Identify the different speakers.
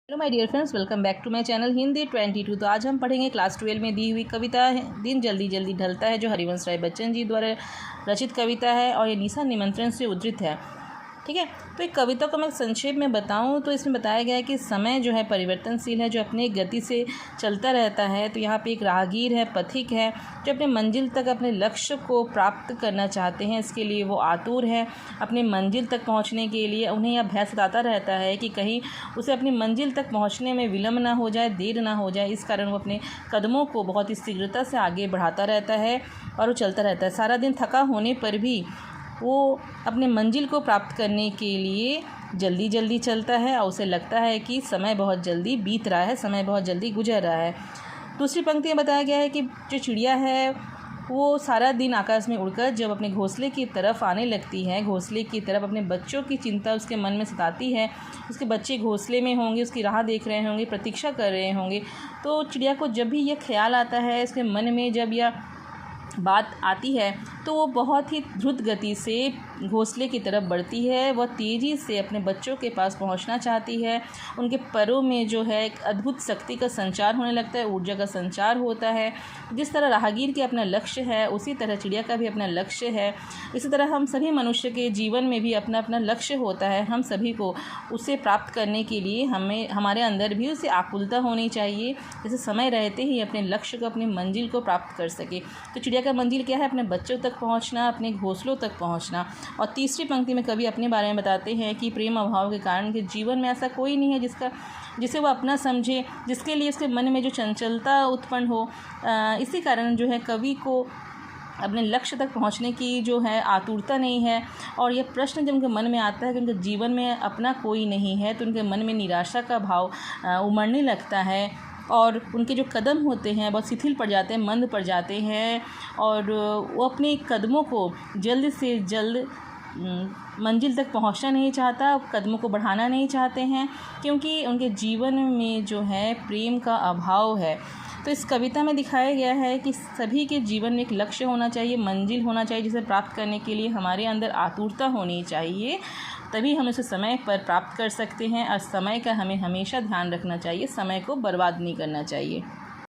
Speaker 1: Hello my dear friends, welcome back to my channel Hindi 22। तो आज हम पढ़ेंगे क्लास 12 में दी हुई कविता दिन जल्दी जल्दी ढलता है, जो हरिवंश राय बच्चन जी द्वारा रचित कविता है और ये निशा निमंत्रण से उद्धृत है। ठीक है, तो एक कविता को मैं संक्षेप में बताऊं तो इसमें बताया गया है कि समय जो है परिवर्तनशील है, जो अपने गति से चलता रहता है। तो यहाँ पे एक राहगीर है, पथिक है, जो अपने मंजिल तक अपने लक्ष्य को प्राप्त करना चाहते हैं। इसके लिए वो आतुर है। अपने मंजिल तक पहुँचने के लिए उन्हें यह भय सताता रहता है कि कहीं उसे अपनी मंजिल तक पहुँचने में विलम्ब ना हो जाए, देर ना हो जाए। इस कारण वो अपने कदमों को बहुत ही शीघ्रता से आगे बढ़ाता रहता है और वो चलता रहता है। सारा दिन थका होने पर भी वो अपने मंजिल को प्राप्त करने के लिए जल्दी जल्दी चलता है और उसे लगता है कि समय बहुत जल्दी बीत रहा है, समय बहुत जल्दी गुजर रहा है। दूसरी पंक्ति में बताया गया है कि जो चिड़िया है वो सारा दिन आकाश में उड़कर जब अपने घोंसले की तरफ आने लगती है, घोंसले की तरफ अपने बच्चों की चिंता उसके मन में सताती है। उसके बच्चे घोंसले में होंगे, उसकी राह देख रहे होंगे, प्रतीक्षा कर रहे होंगे। तो चिड़िया को जब भी यह ख्याल आता है, उसके मन में जब यह बात आती है, तो वो बहुत ही द्रुत गति से घोंसले की तरफ बढ़ती है। वह तेज़ी से अपने बच्चों के पास पहुंचना चाहती है। उनके परों में जो है एक अद्भुत शक्ति का संचार होने लगता है, ऊर्जा का संचार होता है। जिस तरह राहगीर के अपना लक्ष्य है, उसी तरह चिड़िया का भी अपना लक्ष्य है। इसी तरह हम सभी मनुष्य के जीवन में भी अपना अपना लक्ष्य होता है। हम सभी को उसे प्राप्त करने के लिए हमारे अंदर भी उसे आकुलता होनी चाहिए, जैसे समय रहते ही अपने लक्ष्य को, अपनी मंजिल को प्राप्त कर सके। तो चिड़िया का मंजिल क्या है? अपने बच्चों तक पहुंचना, अपने घोंसलों तक पहुंचना। और तीसरी पंक्ति में कवि अपने बारे में बताते हैं कि प्रेम अभाव के कारण के जीवन में ऐसा कोई नहीं है जिसे वो अपना समझे, जिसके लिए उसके मन में जो चंचलता उत्पन्न हो। इसी कारण जो है कवि को अपने लक्ष्य तक पहुंचने की जो है आतुरता नहीं है। और यह प्रश्न जब उनके मन में आता है कि उनके जीवन में अपना कोई नहीं है, तो उनके मन में निराशा का भाव उमड़ने लगता है और उनके जो कदम होते हैं बहुत शिथिल पड़ जाते हैं, मंद पड़ जाते हैं और वो अपने कदमों को जल्द से जल्द मंजिल तक पहुंचना नहीं चाहता, कदमों को बढ़ाना नहीं चाहते हैं, क्योंकि उनके जीवन में जो है प्रेम का अभाव है। तो इस कविता में दिखाया गया है कि सभी के जीवन में एक लक्ष्य होना चाहिए, मंजिल होना चाहिए, जिसे प्राप्त करने के लिए हमारे अंदर आतुरता होनी चाहिए। तभी हम इसे समय पर प्राप्त कर सकते हैं और समय का हमें हमेशा ध्यान रखना चाहिए, समय को बर्बाद नहीं करना चाहिए।